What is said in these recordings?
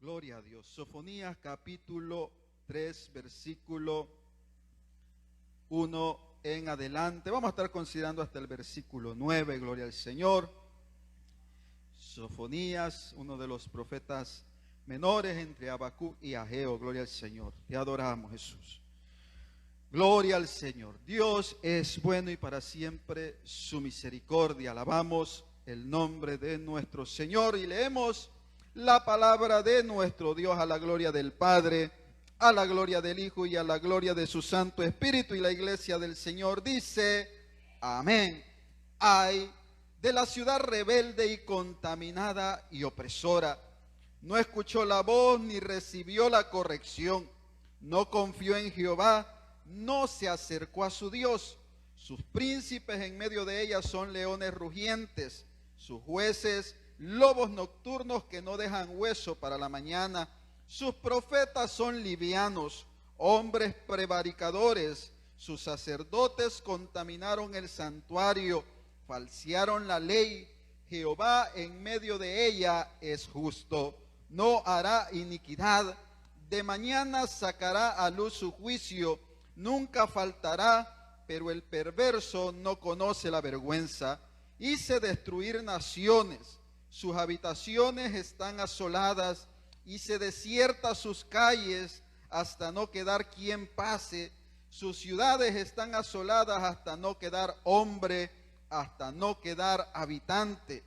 Gloria a Dios. Sofonías capítulo 3, versículo 1 en adelante. Vamos a estar considerando hasta el versículo 9, gloria al Señor. Sofonías, uno de los profetas menores entre Habacuc y Ageo, gloria al Señor. Te adoramos, Jesús. Gloria al Señor. Dios es bueno y para siempre su misericordia. Alabamos el nombre de nuestro Señor y leemos la palabra de nuestro Dios a la gloria del Padre, a la gloria del Hijo y a la gloria de su Santo Espíritu. Y la iglesia del Señor dice, amén. Ay de la ciudad rebelde y contaminada y opresora. No escuchó la voz ni recibió la corrección. No confió en Jehová, no se acercó a su Dios. Sus príncipes en medio de ella son leones rugientes, sus jueces lobos nocturnos que no dejan hueso para la mañana. Sus profetas son livianos, hombres prevaricadores. Sus sacerdotes contaminaron el santuario, falsearon la ley. Jehová en medio de ella es justo, no hará iniquidad. De mañana sacará a luz su juicio, nunca faltará, pero el perverso no conoce la vergüenza. Hice destruir naciones, sus habitaciones están asoladas, hice desiertas sus calles hasta no quedar quien pase. Sus ciudades están asoladas hasta no quedar hombre, hasta no quedar habitante.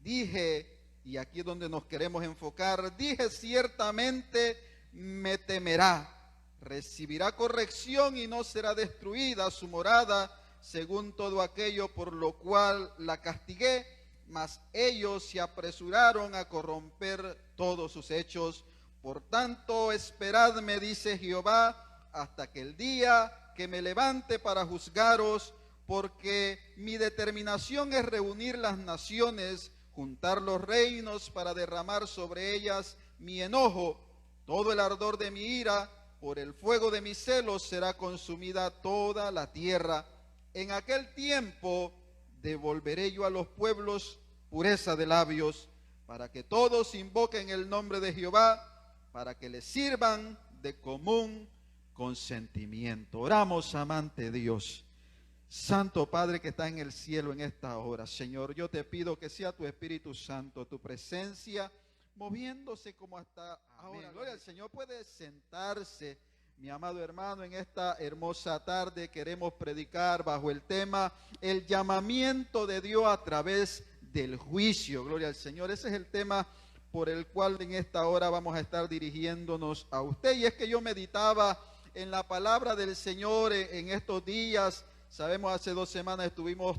Dije, y aquí es donde nos queremos enfocar, dije ciertamente me temerá, recibirá corrección y no será destruida su morada, según todo aquello por lo cual la castigué, mas ellos se apresuraron a corromper todos sus hechos. Por tanto, esperadme, dice Jehová, hasta que el día que me levante para juzgaros, porque mi determinación es reunir las naciones, juntar los reinos para derramar sobre ellas mi enojo. Todo el ardor de mi ira, por el fuego de mis celos, será consumida toda la tierra. En aquel tiempo devolveré yo a los pueblos pureza de labios, para que todos invoquen el nombre de Jehová, para que les sirvan de común consentimiento. Oramos, amante Dios. Santo Padre que está en el cielo en esta hora, Señor, yo te pido que sea tu Espíritu Santo, tu presencia, moviéndose como hasta ahora. Gloria al Señor. Puede sentarse, mi amado hermano. En esta hermosa tarde queremos predicar bajo el tema el llamamiento de Dios a través del juicio. Gloria al Señor. Ese es el tema por el cual en esta hora vamos a estar dirigiéndonos a usted. Y es que yo meditaba en la palabra del Señor en estos días. Sabemos, hace 2 semanas estuvimos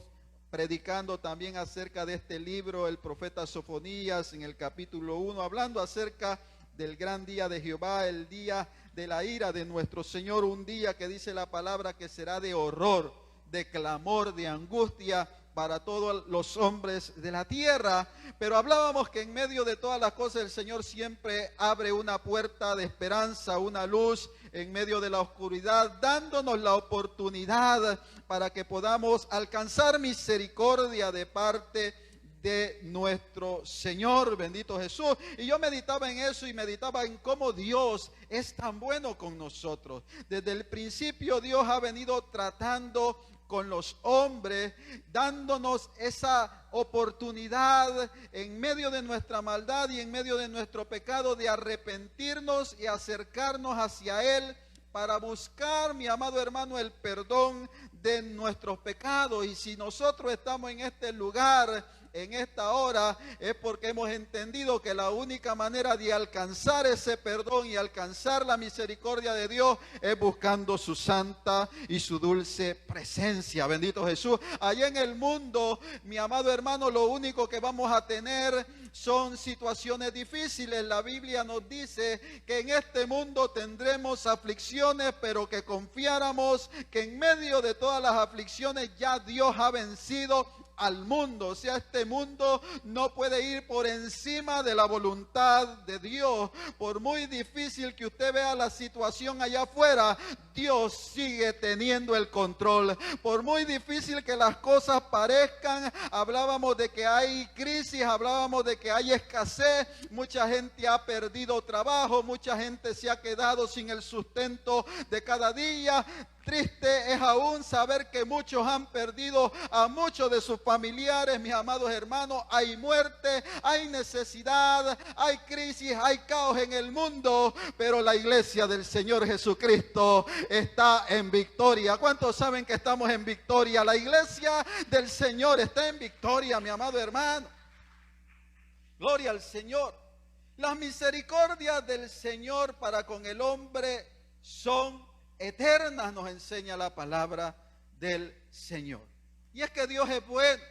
predicando también acerca de este libro, el profeta Sofonías, en el capítulo 1, hablando acerca del gran día de Jehová, el día de la ira de nuestro Señor, un día que dice la palabra que será de horror, de clamor, de angustia para todos los hombres de la tierra. Pero hablábamos que en medio de todas las cosas el Señor siempre abre una puerta de esperanza, una luz en medio de la oscuridad, dándonos la oportunidad para que podamos alcanzar misericordia de parte de nuestro Señor, bendito Jesús. Y yo meditaba en eso y meditaba en cómo Dios es tan bueno con nosotros. Desde el principio Dios ha venido tratando con los hombres, dándonos esa oportunidad en medio de nuestra maldad y en medio de nuestro pecado de arrepentirnos y acercarnos hacia Él para buscar, mi amado hermano, el perdón de nuestros pecados. Y si nosotros estamos en este lugar, en esta hora, es porque hemos entendido que la única manera de alcanzar ese perdón y alcanzar la misericordia de Dios es buscando su santa y su dulce presencia. Bendito Jesús. Allá en el mundo, mi amado hermano, lo único que vamos a tener son situaciones difíciles. La Biblia nos dice que en este mundo tendremos aflicciones, pero que confiáramos que en medio de todas las aflicciones ya Dios ha vencido al mundo. O sea, este mundo no puede ir por encima de la voluntad de Dios. Por muy difícil que usted vea la situación allá afuera, Dios sigue teniendo el control. Por muy difícil que las cosas parezcan, hablábamos de que hay crisis, hablábamos de que hay escasez, mucha gente ha perdido trabajo, mucha gente se ha quedado sin el sustento de cada día. Triste es aún saber que muchos han perdido a muchos de sus familiares, mis amados hermanos. Hay muerte, hay necesidad, hay crisis, hay caos en el mundo, pero la iglesia del Señor Jesucristo está en victoria. ¿Cuántos saben que estamos en victoria? La iglesia del Señor está en victoria, mi amado hermano. Gloria al Señor. Las misericordias del Señor para con el hombre son eternas, nos enseña la palabra del Señor. Y es que Dios es bueno.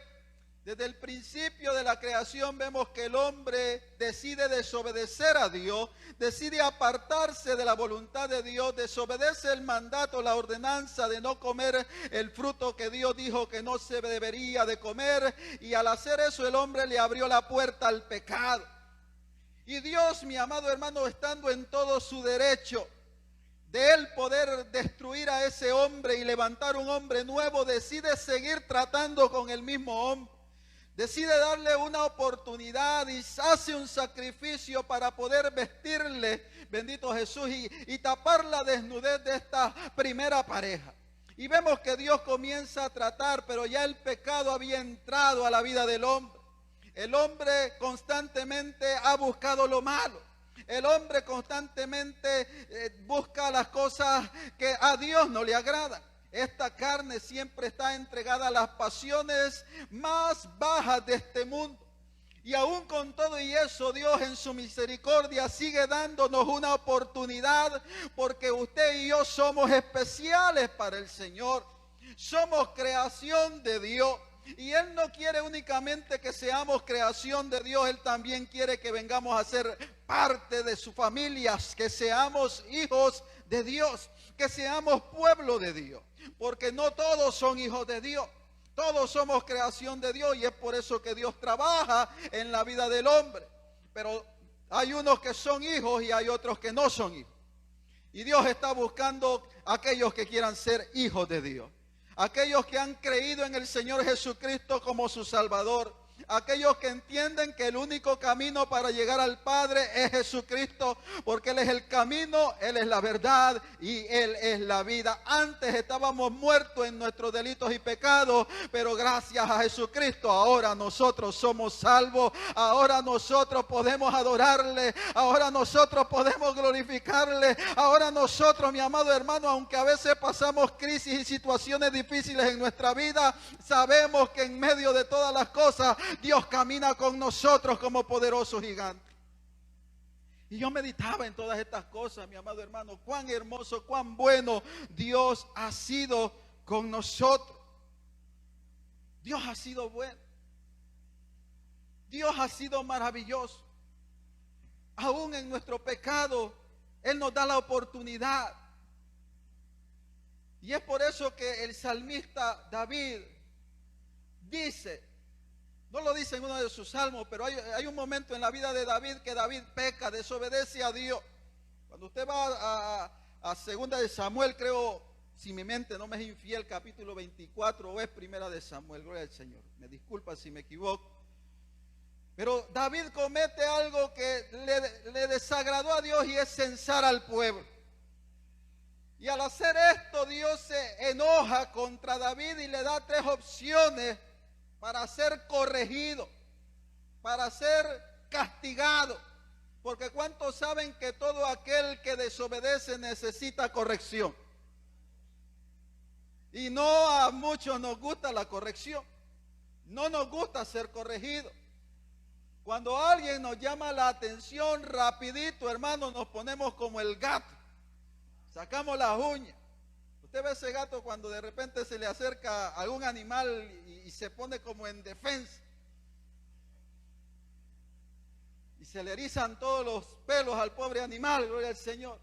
Desde el principio de la creación vemos que el hombre decide desobedecer a Dios, decide apartarse de la voluntad de Dios, desobedece el mandato, la ordenanza de no comer el fruto que Dios dijo que no se debería de comer, y al hacer eso el hombre le abrió la puerta al pecado. Y Dios, mi amado hermano, estando en todo su derecho de él poder destruir a ese hombre y levantar un hombre nuevo, decide seguir tratando con el mismo hombre. Decide darle una oportunidad y hace un sacrificio para poder vestirle, bendito Jesús, y tapar la desnudez de esta primera pareja. Y vemos que Dios comienza a tratar, pero ya el pecado había entrado a la vida del hombre. El hombre constantemente ha buscado lo malo. El hombre constantemente busca las cosas que a Dios no le agradan. Esta carne siempre está entregada a las pasiones más bajas de este mundo. Y aún con todo y eso, Dios en su misericordia sigue dándonos una oportunidad, porque usted y yo somos especiales para el Señor. Somos creación de Dios. Y Él no quiere únicamente que seamos creación de Dios, Él también quiere que vengamos a ser parte de su familia, que seamos hijos de Dios, que seamos pueblo de Dios, porque no todos son hijos de Dios, todos somos creación de Dios, y es por eso que Dios trabaja en la vida del hombre. Pero hay unos que son hijos y hay otros que no son hijos, y Dios está buscando a aquellos que quieran ser hijos de Dios. Aquellos que han creído en el Señor Jesucristo como su Salvador. Aquellos que entienden que el único camino para llegar al Padre es Jesucristo, porque Él es el camino, Él es la verdad y Él es la vida. Antes estábamos muertos en nuestros delitos y pecados, pero gracias a Jesucristo ahora nosotros somos salvos, ahora nosotros podemos adorarle, ahora nosotros podemos glorificarle, ahora nosotros, mi amado hermano, aunque a veces pasamos crisis y situaciones difíciles en nuestra vida, sabemos que en medio de todas las cosas Dios camina con nosotros como poderoso gigante. Y yo meditaba en todas estas cosas, mi amado hermano, cuán hermoso, cuán bueno Dios ha sido con nosotros. Dios ha sido bueno. Dios ha sido maravilloso. Aún en nuestro pecado, Él nos da la oportunidad. Y es por eso que el salmista David dice, no lo dice en uno de sus salmos, pero hay un momento en la vida de David que David peca, desobedece a Dios. Cuando usted va a segunda de Samuel, creo, si mi mente no me es infiel, capítulo 24, o es primera de Samuel, gloria al Señor. Me disculpa si me equivoco. Pero David comete algo que le desagradó a Dios, y es censar al pueblo. Y al hacer esto, Dios se enoja contra David y le da 3 opciones para ser corregido, para ser castigado. Porque ¿cuántos saben que todo aquel que desobedece necesita corrección? Y no a muchos nos gusta la corrección. No nos gusta ser corregidos. Cuando alguien nos llama la atención, rapidito, hermano, nos ponemos como el gato. Sacamos las uñas. Usted ve ese gato cuando de repente se le acerca a algún animal y se pone como en defensa. Y se le erizan todos los pelos al pobre animal, gloria al Señor.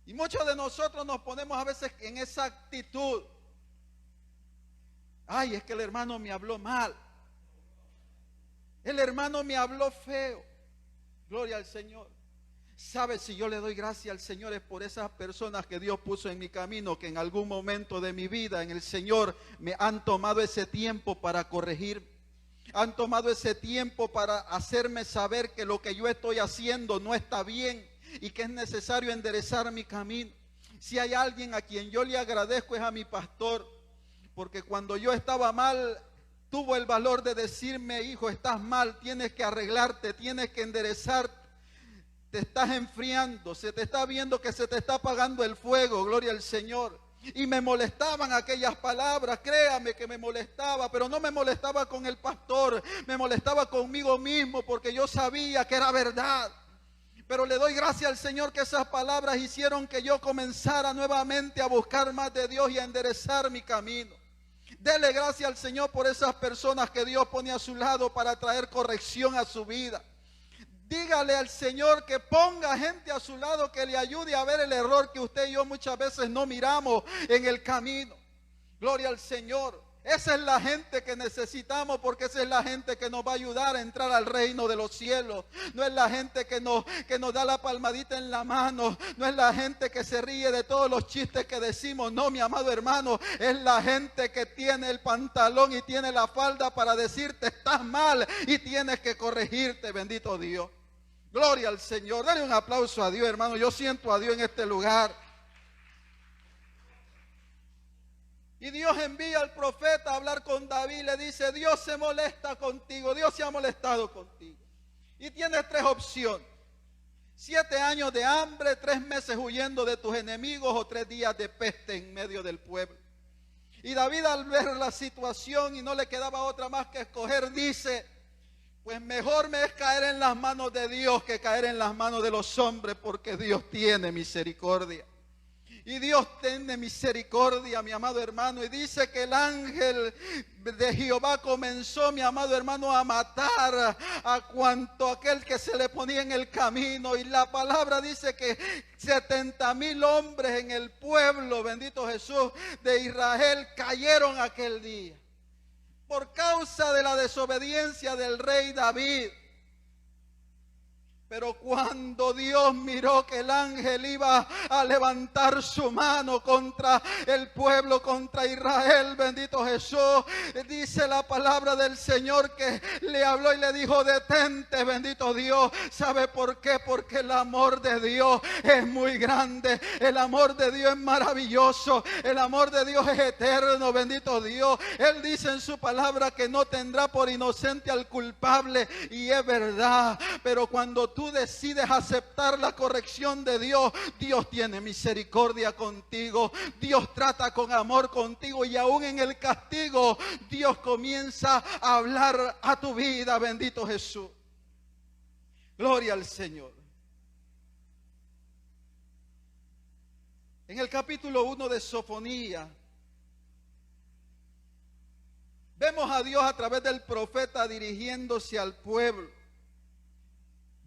Y muchos de nosotros nos ponemos a veces en esa actitud. Ay, es que el hermano me habló mal. El hermano me habló feo. Gloria al Señor. ¿Sabe? Si yo le doy gracias al Señor es por esas personas que Dios puso en mi camino, que en algún momento de mi vida en el Señor me han tomado ese tiempo para corregir. Han tomado ese tiempo para hacerme saber que lo que yo estoy haciendo no está bien y que es necesario enderezar mi camino. Si hay alguien a quien yo le agradezco es a mi pastor, porque cuando yo estaba mal, tuvo el valor de decirme: hijo, estás mal, tienes que arreglarte, tienes que enderezarte. Te estás enfriando, se te está viendo que se te está apagando el fuego, gloria al Señor. Y me molestaban aquellas palabras, créame que me molestaba, pero no me molestaba con el pastor, me molestaba conmigo mismo porque yo sabía que era verdad. Pero le doy gracias al Señor que esas palabras hicieron que yo comenzara nuevamente a buscar más de Dios y a enderezar mi camino. Dele gracias al Señor por esas personas que Dios pone a su lado para traer corrección a su vida. Dígale al Señor que ponga gente a su lado que le ayude a ver el error que usted y yo muchas veces no miramos en el camino. Gloria al Señor. Esa es la gente que necesitamos, porque esa es la gente que nos va a ayudar a entrar al reino de los cielos. No es la gente que nos da la palmadita en la mano. No es la gente que se ríe de todos los chistes que decimos. No, mi amado hermano, es la gente que tiene el pantalón y tiene la falda para decirte: estás mal y tienes que corregirte. Bendito Dios. Gloria al Señor. Dale un aplauso a Dios, hermano. Yo siento a Dios en este lugar. Y Dios envía al profeta a hablar con David. Le dice: Dios se molesta contigo. Dios se ha molestado contigo. Y tienes tres opciones: 7 años de hambre, 3 meses huyendo de tus enemigos, o 3 días de peste en medio del pueblo. Y David, al ver la situación y no le quedaba otra más que escoger, dice: pues mejor me es caer en las manos de Dios que caer en las manos de los hombres, porque Dios tiene misericordia. Y Dios tiene misericordia, mi amado hermano. Y dice que el ángel de Jehová comenzó, mi amado hermano, a matar a cuanto aquel que se le ponía en el camino. Y la palabra dice que 70,000 hombres en el pueblo, bendito Jesús, de Israel cayeron aquel día por causa de la desobediencia del rey David. Pero cuando Dios miró que el ángel iba a levantar su mano contra el pueblo, contra Israel, bendito Jesús, dice la palabra del Señor que le habló y le dijo: detente, bendito Dios. ¿Sabe por qué? Porque el amor de Dios es muy grande, el amor de Dios es maravilloso, el amor de Dios es eterno, bendito Dios. Él dice en su palabra que no tendrá por inocente al culpable, y es verdad. Pero cuando tú decides aceptar la corrección de Dios, Dios tiene misericordia contigo, Dios trata con amor contigo, y aún en el castigo Dios comienza a hablar a tu vida, bendito Jesús. Gloria al Señor. En el capítulo 1 de Sofonías vemos a Dios a través del profeta dirigiéndose al pueblo.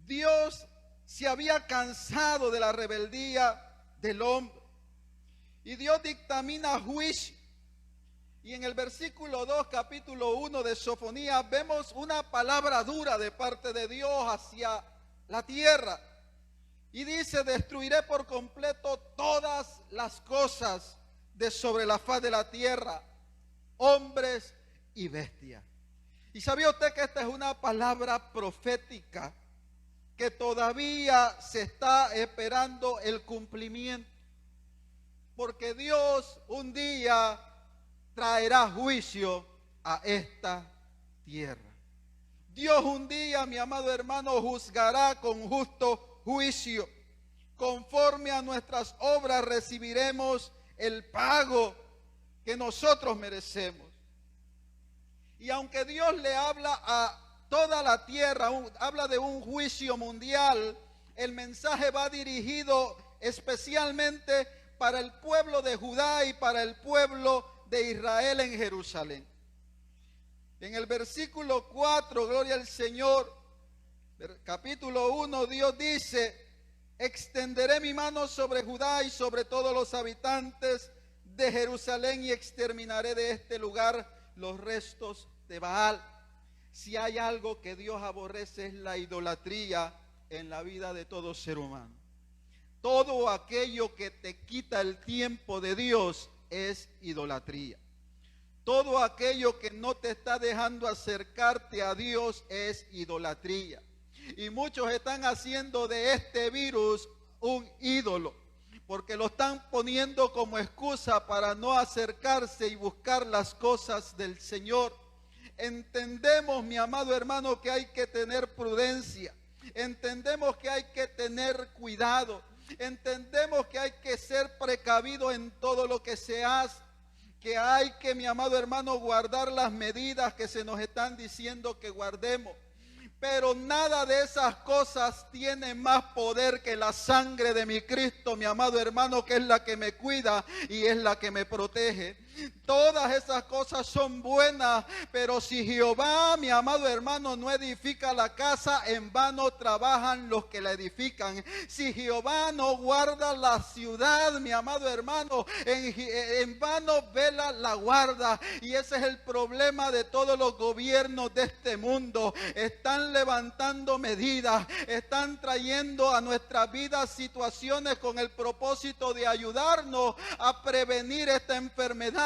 Dios se había cansado de la rebeldía del hombre y Dios dictamina juicio. Y en el versículo 2, capítulo 1 de Sofonías, vemos una palabra dura de parte de Dios hacia la tierra. Y dice: destruiré por completo todas las cosas de sobre la faz de la tierra, hombres y bestias. ¿Y sabía usted que esta es una palabra profética que todavía se está esperando el cumplimiento? Porque Dios un día traerá juicio a esta tierra. Dios un día, mi amado hermano, juzgará con justo juicio. Conforme a nuestras obras recibiremos el pago que nosotros merecemos. Y aunque Dios le habla a toda la tierra, habla de un juicio mundial, el mensaje va dirigido especialmente para el pueblo de Judá y para el pueblo de Israel en Jerusalén. En el versículo 4, gloria al Señor, capítulo 1, Dios dice: extenderé mi mano sobre Judá y sobre todos los habitantes de Jerusalén, y exterminaré de este lugar los restos de Baal. Si hay algo que Dios aborrece es la idolatría en la vida de todo ser humano. Todo aquello que te quita el tiempo de Dios es idolatría. Todo aquello que no te está dejando acercarte a Dios es idolatría. Y muchos están haciendo de este virus un ídolo, porque lo están poniendo como excusa para no acercarse y buscar las cosas del Señor. Entendemos, mi amado hermano, que hay que tener prudencia. Entendemos que hay que tener cuidado. Entendemos que hay que ser precavido en todo lo que se hace. Que hay que, mi amado hermano, guardar las medidas que se nos están diciendo que guardemos. Pero nada de esas cosas tiene más poder que la sangre de mi Cristo, mi amado hermano, que es la que me cuida y es la que me protege. Todas esas cosas son buenas, pero si Jehová, mi amado hermano, no edifica la casa, en vano trabajan los que la edifican. Si Jehová no guarda la ciudad, mi amado hermano, en vano vela la guarda. Y ese es el problema de todos los gobiernos de este mundo. Están levantando medidas, están trayendo a nuestras vidas situaciones con el propósito de ayudarnos a prevenir esta enfermedad.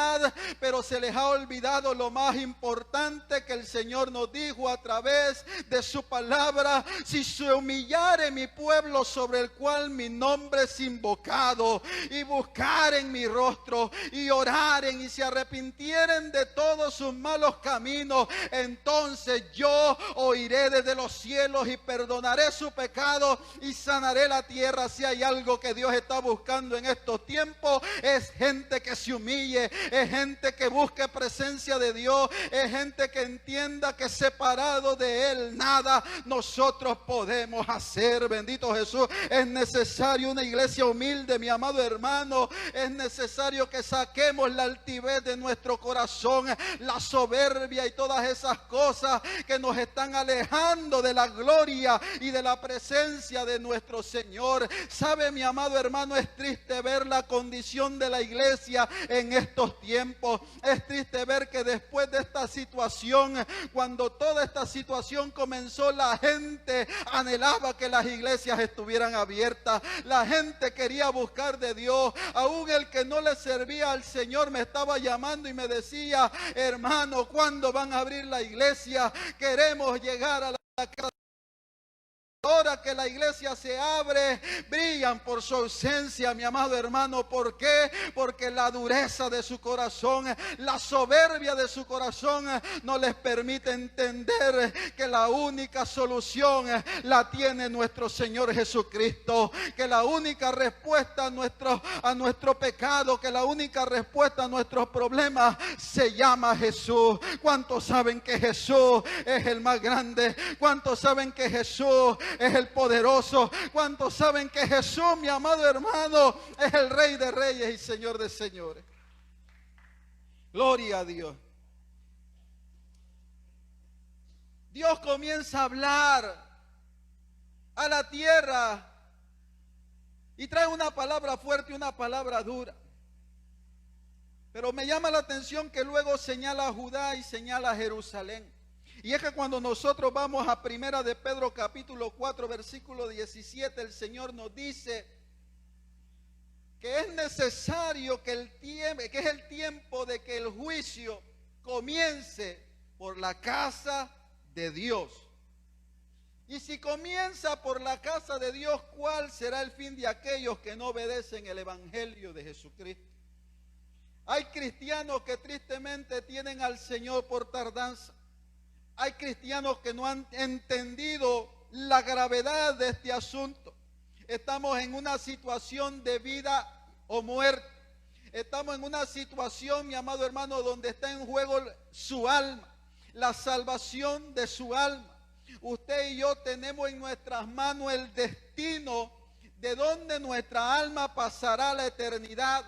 Pero se les ha olvidado lo más importante que el Señor nos dijo a través de su palabra: si se humillare mi pueblo sobre el cual mi nombre es invocado, y buscaren mi rostro, y oraren, y se arrepintieren de todos sus malos caminos, entonces yo oiré desde los cielos y perdonaré su pecado y sanaré la tierra. Si hay algo que Dios está buscando en estos tiempos, es gente que se humille, es gente que busque presencia de Dios, es gente que entienda que separado de Él nada nosotros podemos hacer. Bendito Jesús. Es necesario una iglesia humilde, mi amado hermano. Es necesario que saquemos la altivez de nuestro corazón, la soberbia y todas esas cosas que nos están alejando de la gloria y de la presencia de nuestro Señor. Sabe, mi amado hermano, es triste ver la condición de la iglesia en estos tiempos. Es triste ver que después de esta situación, cuando toda esta situación comenzó, la gente anhelaba que las iglesias estuvieran abiertas. La gente quería buscar de Dios. Aún el que no le servía al Señor me estaba llamando y me decía: hermano, ¿cuándo van a abrir la iglesia? Queremos llegar a la casa. Ahora que la iglesia se abre, brillan por su ausencia, mi amado hermano. ¿Por qué? Porque la dureza de su corazón, la soberbia de su corazón no les permite entender que la única solución la tiene nuestro Señor Jesucristo, que la única respuesta a nuestro pecado, que la única respuesta a nuestros problemas se llama Jesús. ¿Cuántos saben que Jesús es el más grande? ¿Cuántos saben que Jesús es el poderoso? ¿Cuántos saben que Jesús, mi amado hermano, es el Rey de Reyes y Señor de Señores? Gloria a Dios. Dios comienza a hablar a la tierra y trae una palabra fuerte y una palabra dura. Pero me llama la atención que luego señala a Judá y señala a Jerusalén. Y es que cuando nosotros vamos a Primera de Pedro capítulo 4 versículo 17, el Señor nos dice que es necesario que es el tiempo de que el juicio comience por la casa de Dios. Y si comienza por la casa de Dios, ¿cuál será el fin de aquellos que no obedecen el evangelio de Jesucristo? Hay cristianos que tristemente tienen al Señor por tardanza. Hay cristianos que no han entendido la gravedad de este asunto. Estamos en una situación de vida o muerte. Estamos en una situación, mi amado hermano, donde está en juego su alma, la salvación de su alma. Usted y yo tenemos en nuestras manos el destino de donde nuestra alma pasará la eternidad.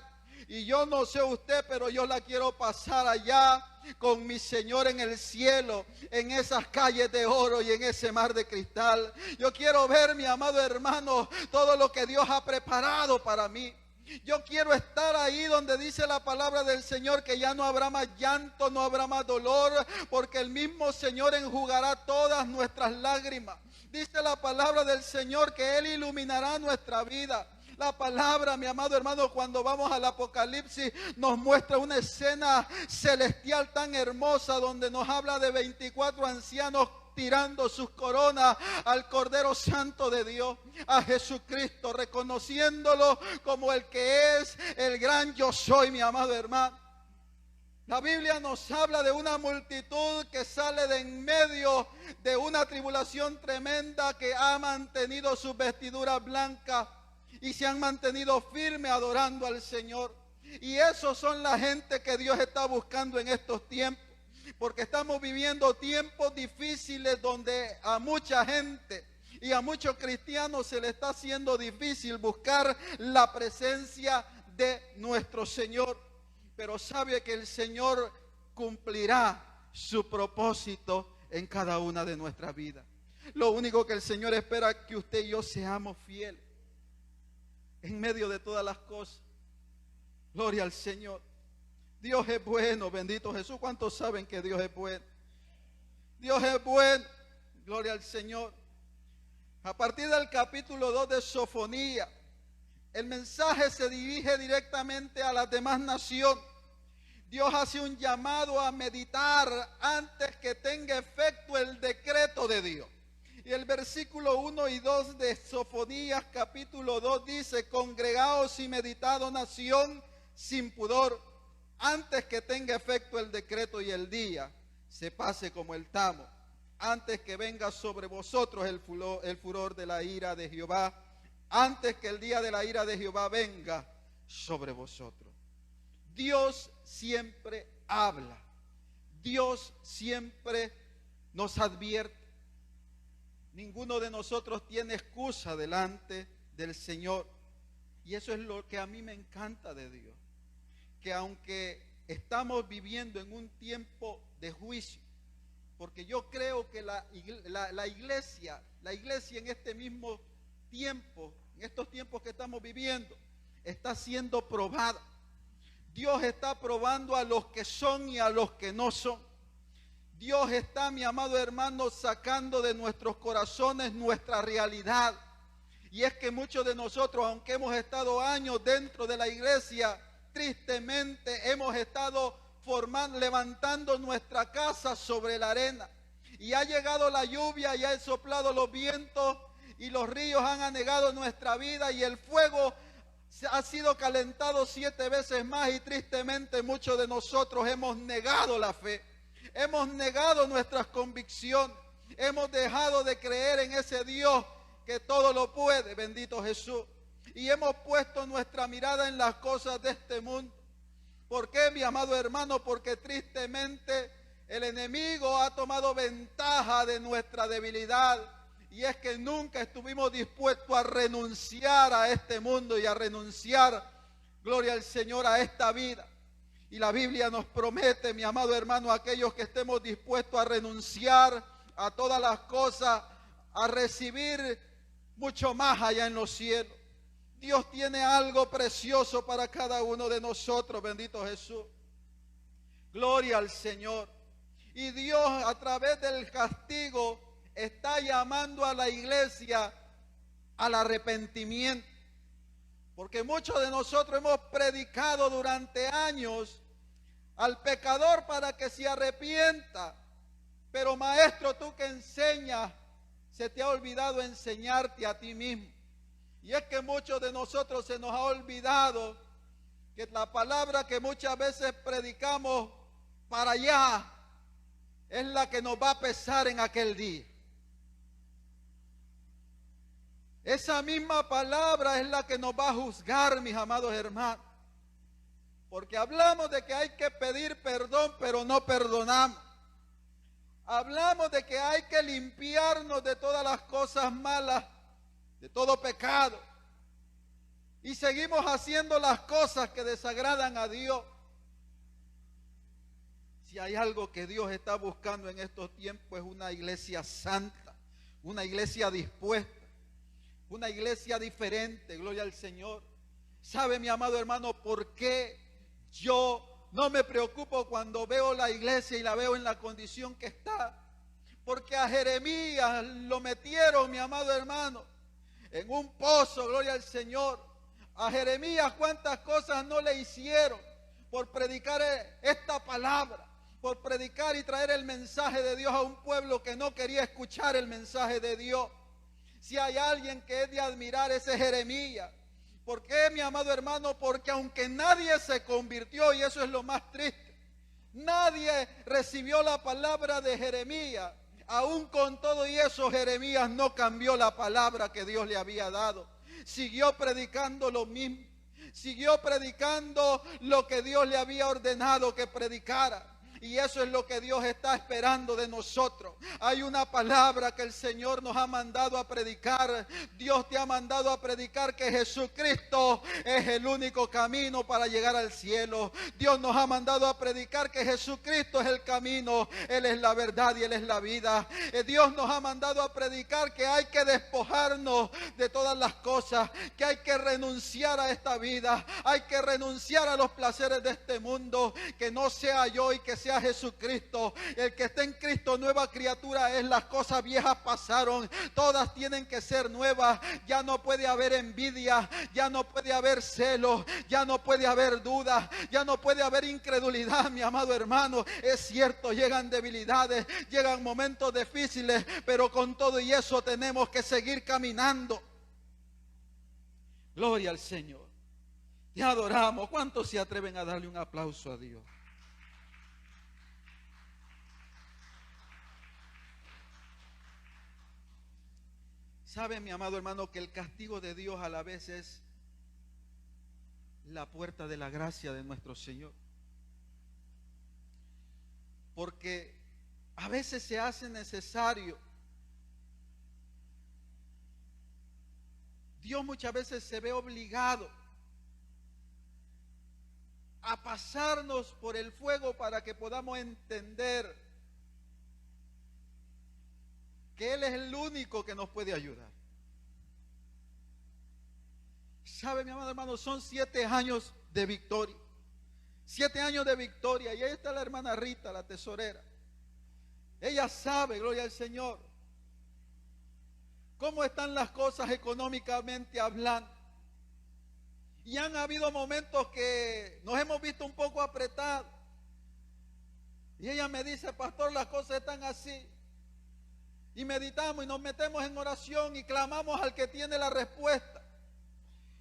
Y yo no sé usted, pero yo la quiero pasar allá con mi Señor en el cielo, en esas calles de oro y en ese mar de cristal. Yo quiero ver, mi amado hermano, todo lo que Dios ha preparado para mí. Yo quiero estar ahí donde dice la palabra del Señor que ya no habrá más llanto, no habrá más dolor, porque el mismo Señor enjugará todas nuestras lágrimas. Dice la palabra del Señor que Él iluminará nuestra vida. La palabra, mi amado hermano, cuando vamos al Apocalipsis, nos muestra una escena celestial tan hermosa donde nos habla de 24 ancianos tirando sus coronas al Cordero Santo de Dios, a Jesucristo, reconociéndolo como el que es el gran yo soy, mi amado hermano. La Biblia nos habla de una multitud que sale de en medio de una tribulación tremenda, que ha mantenido sus vestiduras blancas y se han mantenido firmes adorando al Señor. Y esos son la gente que Dios está buscando en estos tiempos, porque estamos viviendo tiempos difíciles donde a mucha gente y a muchos cristianos se le está haciendo difícil buscar la presencia de nuestro Señor. Pero sabe que el Señor cumplirá su propósito en cada una de nuestras vidas. Lo único que el Señor espera es que usted y yo seamos fieles en medio de todas las cosas. Gloria al Señor. Dios es bueno, bendito Jesús. ¿Cuántos saben que Dios es bueno? Dios es bueno, gloria al Señor. A partir del capítulo 2 de Sofonía, el mensaje se dirige directamente a las demás naciones. Dios hace un llamado a meditar antes que tenga efecto el decreto de Dios. Y el versículo 1 y 2 de Sofonías capítulo 2 dice: congregaos y meditad, oh nación, sin pudor, antes que tenga efecto el decreto y el día se pase como el tamo, antes que venga sobre vosotros el furor de la ira de Jehová, antes que el día de la ira de Jehová venga sobre vosotros. Dios siempre habla, Dios siempre nos advierte. Ninguno de nosotros tiene excusa delante del Señor. Y eso es lo que a mí me encanta de Dios, que aunque estamos viviendo en un tiempo de juicio, porque yo creo que la iglesia en este mismo tiempo, en estos tiempos que estamos viviendo, está siendo probada. Dios está probando a los que son y a los que no son. Dios está, mi amado hermano, sacando de nuestros corazones nuestra realidad. Y es que muchos de nosotros, aunque hemos estado años dentro de la iglesia, tristemente hemos estado levantando nuestra casa sobre la arena. Y ha llegado la lluvia y ha soplado los vientos y los ríos han anegado nuestra vida y el fuego ha sido calentado 7 veces más, y tristemente muchos de nosotros hemos negado la fe, hemos negado nuestras convicciones, hemos dejado de creer en ese Dios que todo lo puede, bendito Jesús, y hemos puesto nuestra mirada en las cosas de este mundo. ¿Por qué, mi amado hermano? Porque tristemente el enemigo ha tomado ventaja de nuestra debilidad. Y es que nunca estuvimos dispuestos a renunciar a este mundo y a renunciar, gloria al Señor, a esta vida. Y la Biblia nos promete, mi amado hermano, aquellos que estemos dispuestos a renunciar a todas las cosas, a recibir mucho más allá en los cielos. Dios tiene algo precioso para cada uno de nosotros, bendito Jesús. Gloria al Señor. Y Dios, a través del castigo, está llamando a la iglesia al arrepentimiento, porque muchos de nosotros hemos predicado durante años al pecador para que se arrepienta, pero maestro, tú que enseñas, se te ha olvidado enseñarte a ti mismo. Y es que muchos de nosotros se nos ha olvidado que la palabra que muchas veces predicamos para allá es la que nos va a pesar en aquel día. Esa misma palabra es la que nos va a juzgar, mis amados hermanos. Porque hablamos de que hay que pedir perdón, pero no perdonamos. Hablamos de que hay que limpiarnos de todas las cosas malas, de todo pecado. Y seguimos haciendo las cosas que desagradan a Dios. Si hay algo que Dios está buscando en estos tiempos es una iglesia santa, una iglesia dispuesta, una iglesia diferente, gloria al Señor. ¿Sabe, mi amado hermano, por qué yo no me preocupo cuando veo la iglesia y la veo en la condición que está? Porque a Jeremías lo metieron, mi amado hermano, en un pozo, gloria al Señor. A Jeremías cuántas cosas no le hicieron por predicar esta palabra, por predicar y traer el mensaje de Dios a un pueblo que no quería escuchar el mensaje de Dios. Si hay alguien que es de admirar, ese Jeremías. ¿Por qué, mi amado hermano? Porque aunque nadie se convirtió, y eso es lo más triste, nadie recibió la palabra de Jeremías. Aún con todo y eso, Jeremías no cambió la palabra que Dios le había dado. Siguió predicando lo mismo. Siguió predicando lo que Dios le había ordenado que predicara. Y eso es lo que Dios está esperando de nosotros. Hay una palabra que el Señor nos ha mandado a predicar. Dios te ha mandado a predicar que Jesucristo es el único camino para llegar al cielo. Dios nos ha mandado a predicar que Jesucristo es el camino, Él es la verdad y Él es la vida. Dios nos ha mandado a predicar que hay que despojarnos de todas las cosas, que hay que renunciar a esta vida, hay que renunciar a los placeres de este mundo, que no sea yo y que sea Jesucristo. El que está en Cristo, nueva criatura es. Las cosas viejas pasaron, todas tienen que ser nuevas. Ya no puede haber envidia, ya no puede haber celo, ya no puede haber duda, ya no puede haber incredulidad, mi amado hermano. Es cierto, llegan debilidades, llegan momentos difíciles, pero con todo y eso tenemos que seguir caminando. Gloria al Señor. Te adoramos. ¿Cuántos se atreven a darle un aplauso a Dios? ¿Sabe, mi amado hermano, que el castigo de Dios a la vez es la puerta de la gracia de nuestro Señor? Porque a veces se hace necesario. Dios muchas veces se ve obligado a pasarnos por el fuego para que podamos entender que Él es el único que nos puede ayudar. ¿Sabe, mi amado hermano? Son 7 años de victoria. 7 años de victoria. Y ahí está la hermana Rita, la tesorera. Ella sabe, gloria al Señor, cómo están las cosas económicamente hablando. Y han habido momentos que nos hemos visto un poco apretados. Y ella me dice: pastor, las cosas están así. Y meditamos y nos metemos en oración y clamamos al que tiene la respuesta.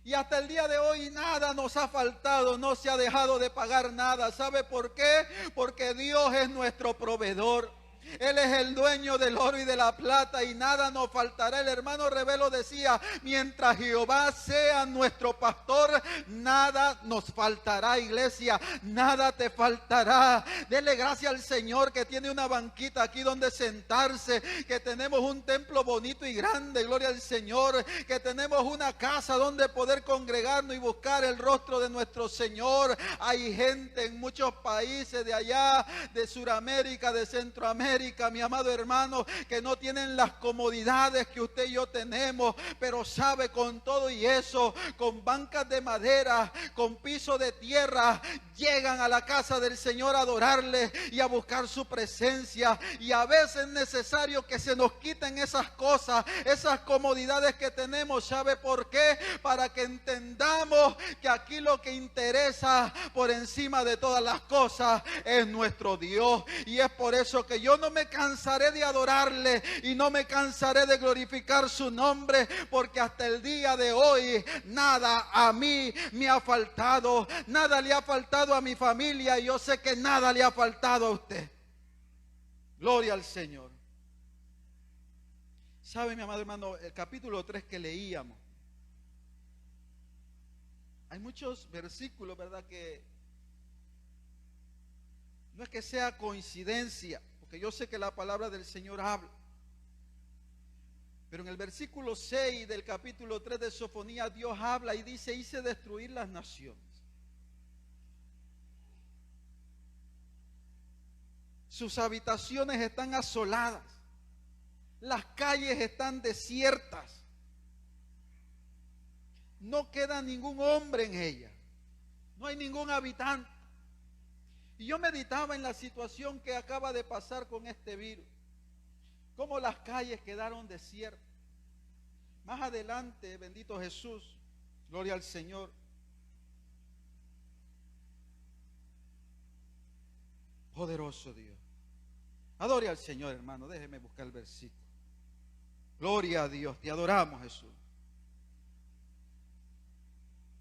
Y hasta el día de hoy nada nos ha faltado, no se ha dejado de pagar nada. ¿Sabe por qué? Porque Dios es nuestro proveedor. Él es el dueño del oro y de la plata y nada nos faltará. El hermano Revelo decía: mientras Jehová sea nuestro pastor, nada nos faltará, iglesia, nada te faltará. Dele gracias al Señor que tiene una banquita aquí donde sentarse, que tenemos un templo bonito y grande, gloria al Señor, que tenemos una casa donde poder congregarnos y buscar el rostro de nuestro Señor. Hay gente en muchos países de allá, de Sudamérica, de Centroamérica, mi amado hermano, que no tienen las comodidades que usted y yo tenemos, pero sabe, con todo y eso, con bancas de madera, con piso de tierra, llegan a la casa del Señor a adorarle y a buscar su presencia. Y a veces es necesario que se nos quiten esas cosas, esas comodidades que tenemos. ¿Sabe por qué? Para que entendamos que aquí lo que interesa por encima de todas las cosas es nuestro Dios. Y es por eso que yo no me cansaré de adorarle y no me cansaré de glorificar su nombre, porque hasta el día de hoy nada a mí me ha faltado, nada le ha faltado a mi familia, y yo sé que nada le ha faltado a usted. Gloria al Señor. ¿Sabe, mi amado hermano? El capítulo 3 que leíamos, hay muchos versículos, ¿verdad?, que no es que sea coincidencia, porque yo sé que la palabra del Señor habla. Pero en el versículo 6 del capítulo 3 de Sofonías, Dios habla y dice: hice destruir las naciones. Sus habitaciones están asoladas, las calles están desiertas. no queda ningún hombre en ella, no hay ningún habitante. Y yo meditaba en la situación que acaba de pasar con este virus, cómo las calles quedaron desiertas. Más adelante, bendito Jesús, gloria al Señor, poderoso Dios. Adore al Señor, hermano, déjeme buscar el versículo. Gloria a Dios, te adoramos, Jesús.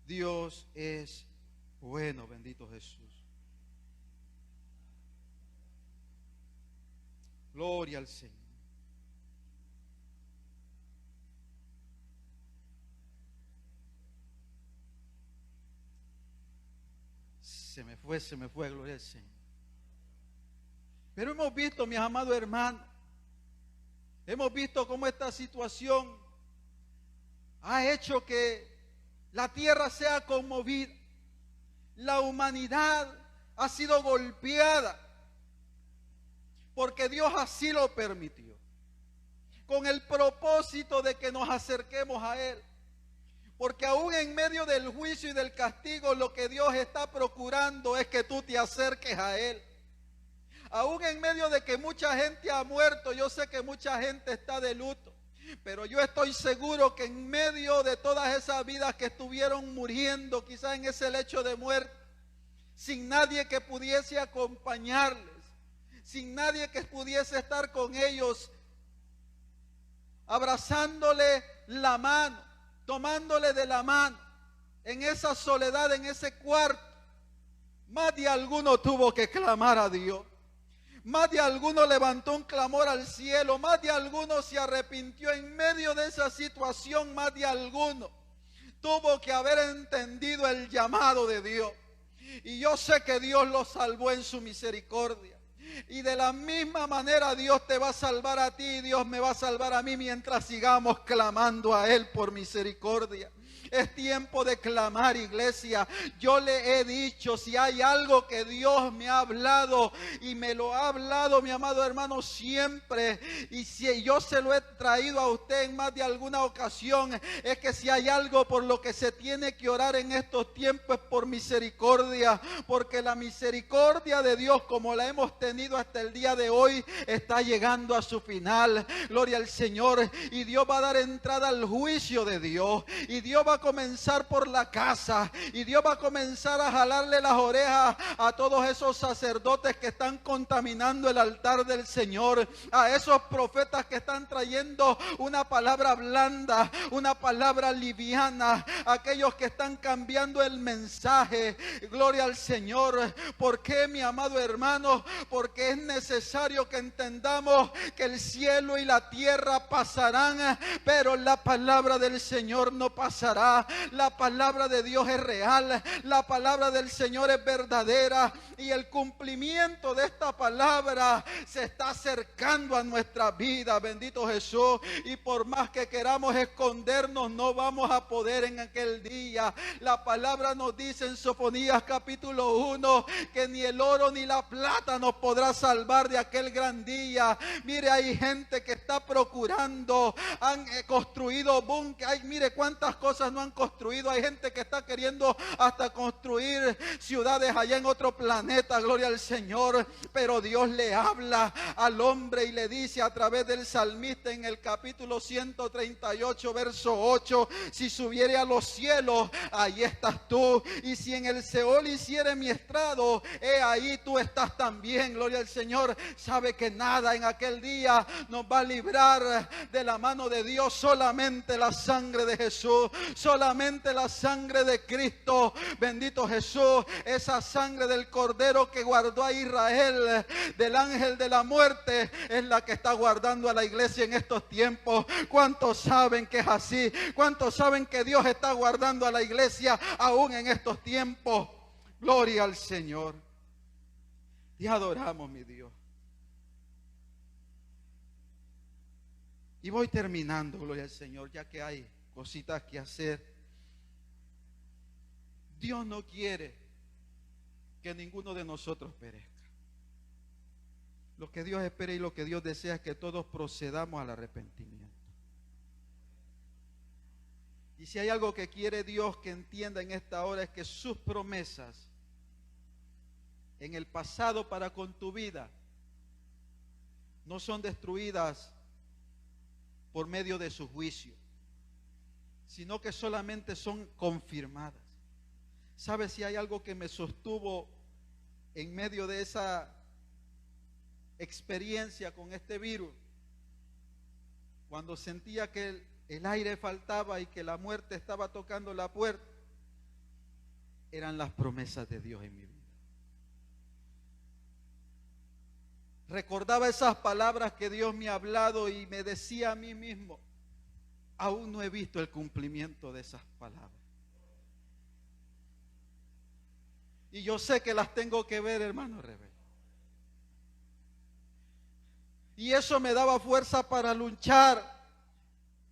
Dios es bueno, bendito Jesús. Gloria al Señor. Se me fue, gloria al Señor. Pero hemos visto, mis amados hermanos, hemos visto cómo esta situación ha hecho que la tierra sea conmovida. La humanidad ha sido golpeada porque Dios así lo permitió, con el propósito de que nos acerquemos a Él. Porque aún en medio del juicio y del castigo, lo que Dios está procurando es que tú te acerques a Él. Aún en medio de que mucha gente ha muerto, yo sé que mucha gente está de luto, pero yo estoy seguro que en medio de todas esas vidas que estuvieron muriendo, quizás en ese lecho de muerte, sin nadie que pudiese acompañarles, sin nadie que pudiese estar con ellos, abrazándole la mano, tomándole de la mano, en esa soledad, en ese cuarto, más de alguno tuvo que clamar a Dios. Más de alguno levantó un clamor al cielo, más de alguno se arrepintió en medio de esa situación, más de alguno tuvo que haber entendido el llamado de Dios. Y yo sé que Dios lo salvó en su misericordia. Y de la misma manera Dios te va a salvar a ti y Dios me va a salvar a mí mientras sigamos clamando a Él por misericordia. Es tiempo de clamar, iglesia. Yo le he dicho, si hay algo que Dios me ha hablado, y me lo ha hablado, mi amado hermano, siempre, y si yo se lo he traído a usted en más de alguna ocasión, es que si hay algo por lo que se tiene que orar en estos tiempos es por misericordia, porque la misericordia de Dios, como la hemos tenido hasta el día de hoy, está llegando a su final. Gloria al Señor. Y Dios va a dar entrada al juicio de Dios, y Dios va a comenzar por la casa, y Dios va a comenzar a jalarle las orejas a todos esos sacerdotes que están contaminando el altar del Señor, a esos profetas que están trayendo una palabra blanda, una palabra liviana, aquellos que están cambiando el mensaje. Gloria al Señor. ¿Por qué, mi amado hermano? Porque es necesario que entendamos que el cielo y la tierra pasarán, pero la palabra del Señor no pasará. La palabra de Dios es real, la palabra del Señor es verdadera, y el cumplimiento de esta palabra se está acercando a nuestra vida, bendito Jesús. Y por más que queramos escondernos, no vamos a poder en aquel día. La palabra nos dice en Sofonías capítulo 1 que ni el oro ni la plata nos podrá salvar de aquel gran día. Mire, hay gente que está procurando, han construido búnkeres, mire cuántas cosas no han construido. Hay gente que está queriendo hasta construir ciudades allá en otro planeta, gloria al Señor. Pero Dios le habla al hombre y le dice a través del salmista en el capítulo 138 verso 8: si subiere a los cielos, ahí estás tú, y si en el Seol hiciere mi estrado, ahí tú estás también. Gloria al Señor. Sabe que nada en aquel día nos va a librar de la mano de Dios, solamente la sangre de Jesús, solamente la sangre de Cristo, bendito Jesús. Esa sangre del Cordero que guardó a Israel del ángel de la muerte es la que está guardando a la iglesia en estos tiempos. ¿Cuántos saben que es así? ¿Cuántos saben que Dios está guardando a la iglesia aún en estos tiempos? Gloria al Señor. Te adoramos, mi Dios. Y voy terminando, gloria al Señor, ya que hay cositas que hacer. Dios no quiere que ninguno de nosotros perezca. Lo que Dios espera y lo que Dios desea es que todos procedamos al arrepentimiento. Y si hay algo que quiere Dios que entienda en esta hora es que sus promesas en el pasado para con tu vida no son destruidas por medio de su juicio, sino que solamente son confirmadas. ¿Sabes si hay algo que me sostuvo en medio de esa experiencia con este virus? Cuando sentía que el aire faltaba y que la muerte estaba tocando la puerta, eran las promesas de Dios en mi vida. Recordaba esas palabras que Dios me ha hablado y me decía a mí mismo, aún no he visto el cumplimiento de esas palabras. Y yo sé que las tengo que ver, hermano Rebel. Y eso me daba fuerza para luchar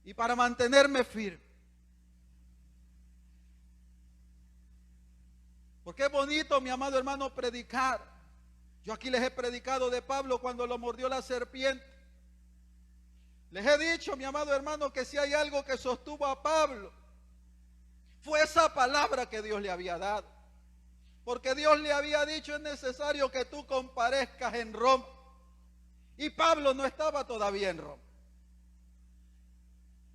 y para mantenerme firme. Porque es bonito, mi amado hermano, predicar. Yo aquí les he predicado de Pablo cuando lo mordió la serpiente. Les he dicho, mi amado hermano, que si hay algo que sostuvo a Pablo, fue esa palabra que Dios le había dado. Porque Dios le había dicho, es necesario que tú comparezcas en Roma. Y Pablo no estaba todavía en Roma.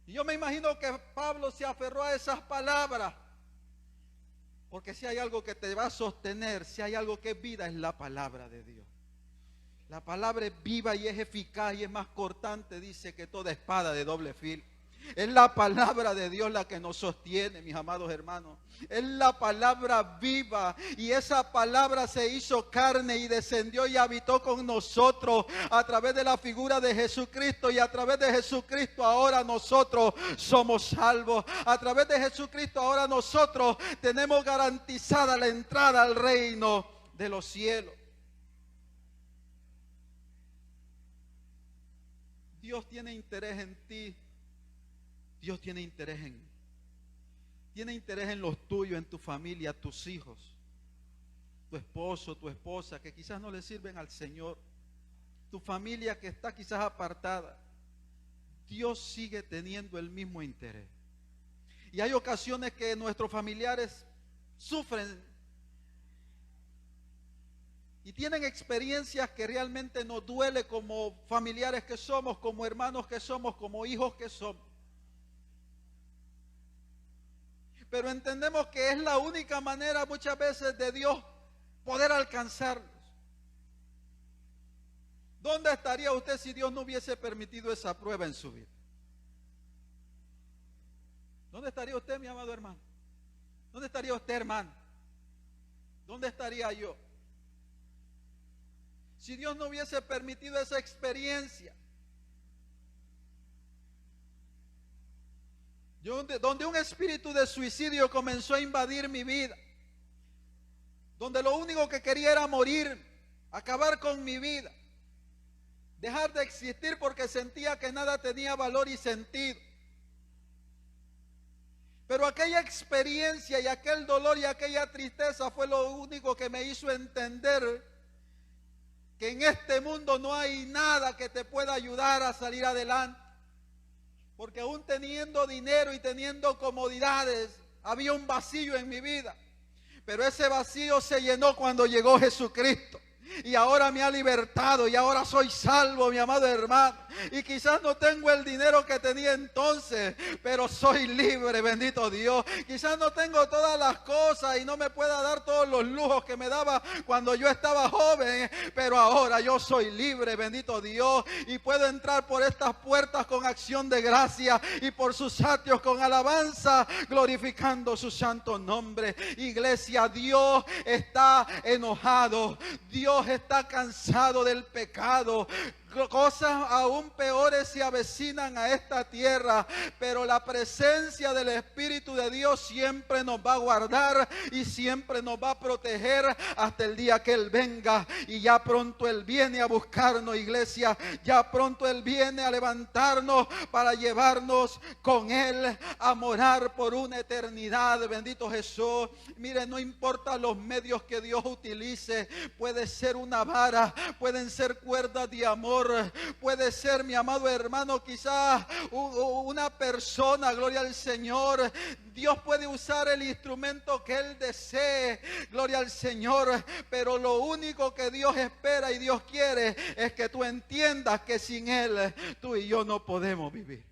Y yo me imagino que Pablo se aferró a esas palabras. Porque si hay algo que te va a sostener, si hay algo que es vida, es la palabra de Dios. La palabra es viva y es eficaz y es más cortante, dice, que toda espada de doble filo. Es la palabra de Dios la que nos sostiene, mis amados hermanos. Es la palabra viva y esa palabra se hizo carne y descendió y habitó con nosotros a través de la figura de Jesucristo, y a través de Jesucristo ahora nosotros somos salvos. A través de Jesucristo ahora nosotros tenemos garantizada la entrada al reino de los cielos. Dios tiene interés en ti. Dios tiene interés en mí. Tiene interés en los tuyos, en tu familia, tus hijos, tu esposo, tu esposa, que quizás no le sirven al Señor, tu familia que está quizás apartada. Dios sigue teniendo el mismo interés. Y hay ocasiones que nuestros familiares sufren y tienen experiencias que realmente nos duele como familiares que somos, como hermanos que somos, como hijos que somos. Pero entendemos que es la única manera muchas veces de Dios poder alcanzarlos. ¿Dónde estaría usted si Dios no hubiese permitido esa prueba en su vida? ¿Dónde estaría usted, mi amado hermano? ¿Dónde estaría usted, hermano? ¿Dónde estaría yo? Si Dios no hubiese permitido esa experiencia. Donde un espíritu de suicidio comenzó a invadir mi vida, donde lo único que quería era morir, acabar con mi vida, dejar de existir porque sentía que nada tenía valor y sentido. Pero aquella experiencia y aquel dolor y aquella tristeza fue lo único que me hizo entender que en este mundo no hay nada que te pueda ayudar a salir adelante. Porque aún teniendo dinero y teniendo comodidades, había un vacío en mi vida. Pero ese vacío se llenó cuando llegó Jesucristo. Y ahora me ha libertado y ahora soy salvo, mi amado hermano. Y quizás no tengo el dinero que tenía entonces, pero soy libre, bendito Dios. Quizás no tengo todas las cosas y no me pueda dar todos los lujos que me daba cuando yo estaba joven, pero ahora yo soy libre, bendito Dios. Y puedo entrar por estas puertas con acción de gracia y por sus atrios con alabanza, glorificando su santo nombre. Iglesia, Dios está enojado. Dios está cansado del pecado. Cosas aún peores se avecinan a esta tierra, pero la presencia del Espíritu de Dios siempre nos va a guardar y siempre nos va a proteger hasta el día que Él venga. Y ya pronto Él viene a buscarnos, iglesia. Ya pronto Él viene a levantarnos para llevarnos con Él a morar por una eternidad. Bendito Jesús. Mire, no importa los medios que Dios utilice, puede ser una vara, pueden ser cuerdas de amor, Señor. Puede ser, mi amado hermano, quizás una persona, gloria al Señor. Dios puede usar el instrumento que Él desee, gloria al Señor. Pero lo único que Dios espera y Dios quiere es que tú entiendas que sin Él tú y yo no podemos vivir.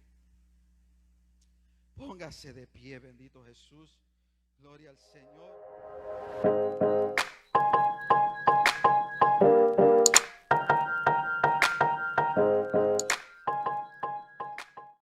Póngase de pie, bendito Jesús. Gloria al Señor.